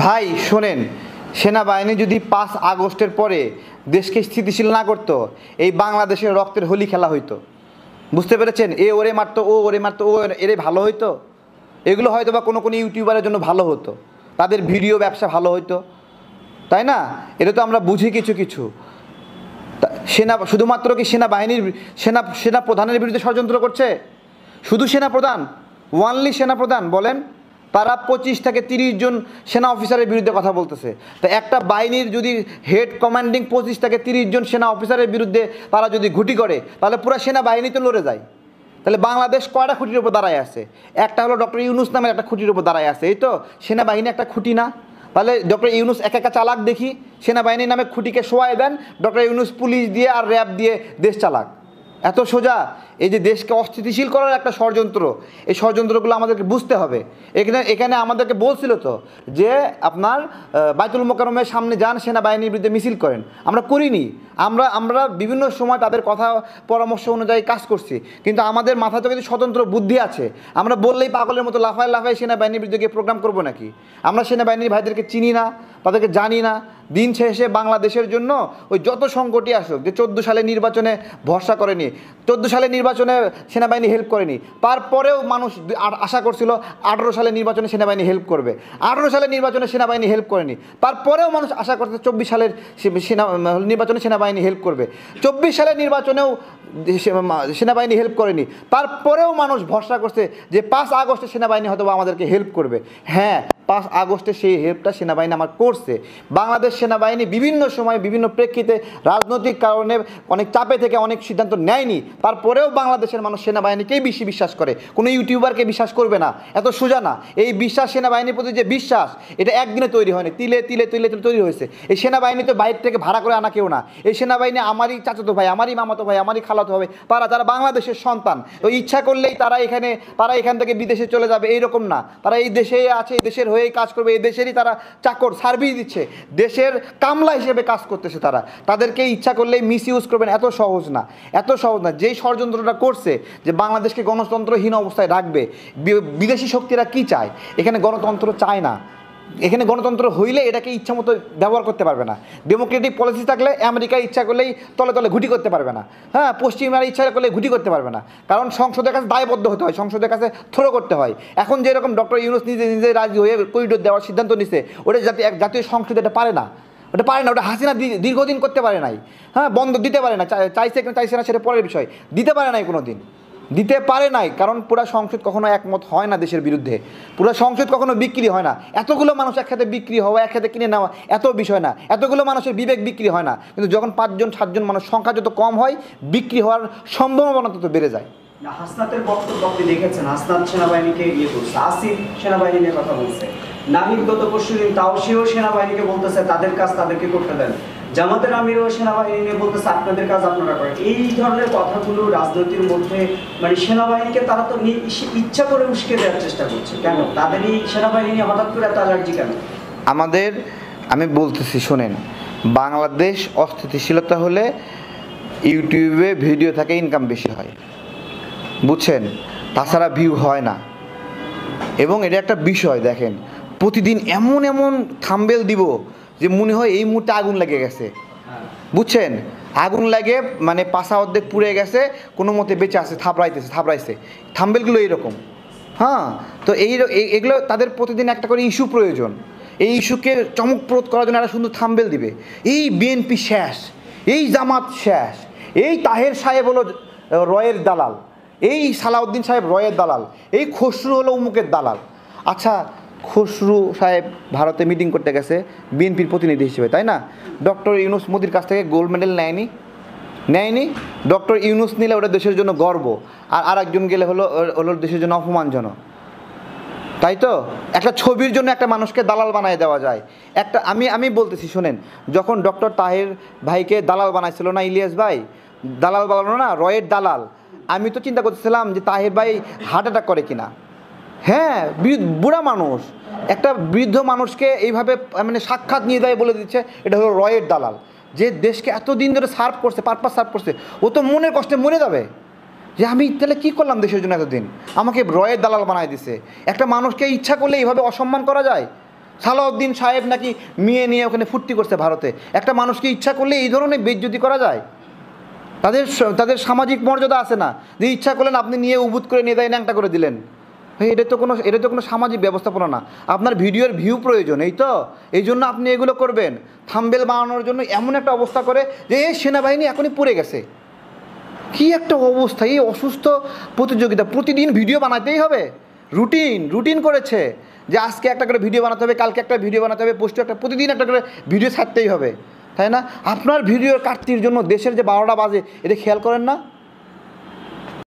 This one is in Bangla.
ভাই শোনেন, সেনাবাহিনী যদি ৫ আগস্টের পরে দেশকে স্থিতিশীল না করতো, এই বাংলাদেশের রক্তের হোলি খেলা হইতো। বুঝতে পেরেছেন? এ ওরে মারতো, ও ওরে মারতো, ও এরে ভালো হইতো। এগুলো হয়তো বা কোনো ইউটিউবারের জন্য ভালো হতো, তাদের ভিডিও ব্যবসা ভালো হইতো, তাই না? এটা তো আমরা বুঝি কিছু কিছু। শুধুমাত্র কি সেনাবাহিনীর সেনা প্রধানের বিরুদ্ধে ষড়যন্ত্র করছে? শুধু সেনাপ্রধান, ওয়ানলি সেনাপ্রধান বলেন, তারা 25 থেকে 30 জন সেনা অফিসারের বিরুদ্ধে কথা বলতেছে। তো একটা বাহিনীর যদি হেড কমান্ডিং 25 থেকে 30 জন সেনা অফিসারের বিরুদ্ধে তারা যদি ঘুঁটি করে, তাহলে পুরো সেনাবাহিনী তো লড়ে যায়। তাহলে বাংলাদেশ কয়টা খুঁটির উপর দাঁড়ায় আছে? একটা হলো ডক্টর ইউনূস নামের একটা খুঁটির উপর দাঁড়ায় আছে, এই তো সেনাবাহিনী একটা খুঁটি না? তাহলে ডক্টর ইউনূস একা চালাক দেখি, সেনাবাহিনীর নামে খুঁটিকে শোয়াই দেন, ডক্টর ইউনূস পুলিশ দিয়ে আর র্যাব দিয়ে দেশ চালাক। এত সোজা? এই যে দেশকে অস্থিতিশীল করার একটা ষড়যন্ত্র, এই ষড়যন্ত্রগুলো আমাদেরকে বুঝতে হবে। এখানে আমাদেরকে বলছিল তো যে আপনার বাইতুল মোকাররমের সামনে যান, সেনাবাহিনীর বিরুদ্ধে মিছিল করেন। আমরা করিনি। আমরা বিভিন্ন সময় তাদের কথা পরামর্শ অনুযায়ী কাজ করছি, কিন্তু আমাদের মাথায় তো কিন্তু স্বতন্ত্র বুদ্ধি আছে। আমরা বললেই পাগলের মতো লাফায় লাফায় সেনাবাহিনীর বিরুদ্ধে গিয়ে প্রোগ্রাম করবো নাকি? আমরা সেনাবাহিনীর ভাইদেরকে চিনি না, তাদেরকে জানি না। দিন শেষে বাংলাদেশের জন্য ওই যত সংকটই আসুক, যে 14 সালে নির্বাচনে ভরসা করেনি, 14 সালে নির্বাচনে সেনাবাহিনী হেল্প করেনি, তারপরেও মানুষ আশা করছিল 18 সালে নির্বাচনে সেনাবাহিনী হেল্প করবে। 18 সালে নির্বাচনে সেনাবাহিনী হেল্প করেনি, তারপরেও মানুষ আশা করছে 24 সালের নির্বাচনে সেনাবাহিনী হেল্প করবে। 24 সালের নির্বাচনেও সেনাবাহিনী হেল্প করেনি, তারপরেও মানুষ ভরসা করছে যে 5 আগস্টে সেনাবাহিনী হয়তো আমাদেরকে হেল্প করবে। হ্যাঁ, 5 আগস্টে সেই হেল্পটা সেনাবাহিনী আমার করছে। বাংলাদেশ সেনাবাহিনী বিভিন্ন সময় বিভিন্ন প্রেক্ষিতে রাজনৈতিক কারণে অনেক চাপে থেকে অনেক সিদ্ধান্ত নেয়নি, তারপরেও বাংলাদেশের মানুষ সেনাবাহিনীকেই বেশি বিশ্বাস করে, কোনো ইউটিউবারকে বিশ্বাস করবে না। এত সোজা না। এই বিশ্বাস, সেনাবাহিনীর প্রতি যে বিশ্বাস, এটা একদিনে তৈরি হয়নি, তিলে তিলে তিলে তিলে তৈরি হয়েছে। এই সেনাবাহিনী তো বাইরে থেকে ভাড়া করে আনা কেউ না। এই সেনাবাহিনী আমারই চাচাতো ভাই, আমারই মামাতো ভাই, আমারই খালাতো হবে, তারা বাংলাদেশের সন্তান। ওই ইচ্ছা করলেই তারা এখান থেকে বিদেশে চলে যাবে এইরকম না। তারা এই দেশেই আছে, এই দেশের হয়েই কাজ করবে, এই দেশেরই তারা চাকর, সার্ভিস দিচ্ছে, দেশের কামলা হিসেবে কাজ করতেছে। তাদেরকে ইচ্ছা করলেই মিস ইউজ করবেন, এত সহজ না, এত সহজ না। যেই ষড়যন্ত্রটা করছে যে বাংলাদেশকে গণতন্ত্রহীন অবস্থায় রাখবে, বিদেশি শক্তিরা কি চায়? এখানে গণতন্ত্র চায় না। এখানে গণতন্ত্র হইলে এটাকে ইচ্ছা মতো ব্যবহার করতে পারবে না। ডেমোক্রেটিক পলিসি থাকলে আমেরিকা ইচ্ছা করলেই তলে তলে ঘুঁটি করতে পারবে না। হ্যাঁ, পশ্চিমারা ইচ্ছা করলে ঘুঁটি করতে পারবে না, কারণ সংসদের কাছে দায়বদ্ধ হতে হয়, সংসদের কাছে থ্রো করতে হয়। এখন যেরকম ডক্টর ইউনূস নিজে রাজি হয়ে করিডোর দেওয়ার সিদ্ধান্ত নিছে, ওটা জাতীয় সংসদ এটা পারে না, ওটা হাসিনা দীর্ঘদিন করতে পারে নাই। হ্যাঁ, বন্ধ দিতে পারে না, চাইছে না সেটা পরের বিষয়, দিতে পারে নাই, কোনো দিন দিতে পারে নাই, কারণ পুরা সংসদ কখনো একমত হয় না দেশের বিরুদ্ধে। পুরা সংসদ কখনো বিক্রি হয় না। এতগুলো মানুষ একসাথে বিক্রি হওয়া, একসাথে কিনে নেওয়া এত বিষয় না। এতগুলো মানুষের বিবেক বিক্রি হয় না, কিন্তু যখন 5 জন 7 জন মানুষ সংখ্যা যত কম হয়, বিক্রি হওয়ার সম্ভাবনা তত বেড়ে যায়। হাসনাতের বক্তব্য আপনি দেখেছেন, হাসনাত সেনাবাহিনীকে ইয়ে করছে, আসিফ সেনাবাহিনী নিয়ে কথা বলছে, নাহিদ গত পরশুদিন তাওসিও সেনাবাহিনীকে বলতেছে তাদের কাজ তাদেরকে করতে দেন, জামাতের আমিরও সেনাবাহিনী নিয়ে বলতেছে আপনাদের কাজ আপনারা করেন। এই ধরনের কথাগুলো রাজনীতির মধ্যে মানে সেনাবাহিনীকে তারা তো ইচ্ছা করে উস্কে দেওয়ার চেষ্টা করছে। কেন তাদেরই সেনাবাহিনী নিয়ে হঠাৎ করে এত অ্যালার্জি কেন? আমি বলতেছি শোনেন, বাংলাদেশ অস্থিতিশীলতা হলে ইউটিউবে ভিডিও থাকে, ইনকাম বেশি হয়, বুঝছেন? তাছাড়া ভিউ হয় না। এবং এটা একটা বিষয়, দেখেন প্রতিদিন এমন এমন থাম্বনেল দিব যে মনে হয় এই মুহূর্তে আগুন লেগে গেছে, বুঝছেন? আগুন লাগে মানে পাশা অর্ধেক পুড়ে গেছে, কোনো মতে বেঁচে আছে, থাবড়াইছে থাম্বনেলগুলো এইরকম। হ্যাঁ, তো এগুলো তাদের প্রতিদিন একটা করে ইস্যু প্রয়োজন। এই ইস্যুকে চমকপ্রদ করার জন্য একটা সুন্দর থাম্বনেল দিবে। এই বিএনপি শেষ, এই জামাত শেষ, এই তাহের সাহেব হলো রয়ের দালাল, এই সালাউদ্দিন সাহেব রয়ের দালাল, এই খসরু হলো উমুকের দালাল। আচ্ছা, খসরু সাহেব ভারতে মিটিং করতে গেছে বিএনপির প্রতিনিধি হিসেবে, তাই না? ডক্টর ইউনূস মোদির কাছ থেকে গোল্ড মেডেল নেয়নি। ডক্টর ইউনূস নিলে ওটা দেশের জন্য গর্ব, আর আরেকজন গেলে হলো দেশের জন্য অপমানজনক, তাই তো? একটা ছবির জন্য একটা মানুষকে দালাল বানায় দেওয়া যায়। আমি বলতেছি শোনেন, যখন ডক্টর তাহের ভাইকে দালাল বানাইছিল না ইলিয়াস ভাই, দালাল বানানো না, রয়ের দালাল, আমি তো চিন্তা করতেছিলাম যে তাহের ভাই হার্ট অ্যাটাক করে কিনা। হ্যাঁ, বুড়া মানুষ, একটা বৃদ্ধ মানুষকে এইভাবে মানে সাক্ষাৎ নিয়ে দেয়, বলে দিচ্ছে এটা হলো রয়ের দালাল, যে দেশকে এতদিন ধরে সার্ভ করছে। ও তো মনের কষ্টে মরে যাবে যে আমি তাহলে কী করলাম দেশের জন্য এতদিন, আমাকে রয়ের দালাল বানায় দিছে। একটা মানুষকে ইচ্ছা করলে এইভাবে অসম্মান করা যায়? সালাউদ্দিন সাহেব নাকি মেয়ে নিয়ে ওখানে ফুর্তি করছে ভারতে। একটা মানুষকে ইচ্ছা করলে এই ধরনের বেইজ্জতি করা যায়? তাদের সামাজিক মর্যাদা আছে না, যে ইচ্ছা করলেন আপনি নিয়ে উবুত করে নিয়ে দেয় ন্যাংটা করে দিলেন? ভাই এটা তো কোনো সামাজিক ব্যবস্থাপনা না। আপনার ভিডিওর ভিউ প্রয়োজন, এই জন্য আপনি এগুলো করবেন। থাম্বনেল বানানোর জন্য এমন একটা অবস্থা করে যে এই সেনাবাহিনী এখনই পড়ে গেছে। কি একটা অবস্থা! এই অসুস্থ প্রতিযোগিতা, প্রতিদিন ভিডিও বানাতেই হবে, রুটিন করেছে যে আজকে একটা করে ভিডিও বানাতে হবে, কালকে একটা ভিডিও বানাতে হবে, পোস্টে একটা, প্রতিদিন একটা করে ভিডিও ছাড়তেই হবে, তাই না? আপনার ভিডিওর কাটতির জন্য দেশের যে 12টা বাজে, এটা খেয়াল করেন না?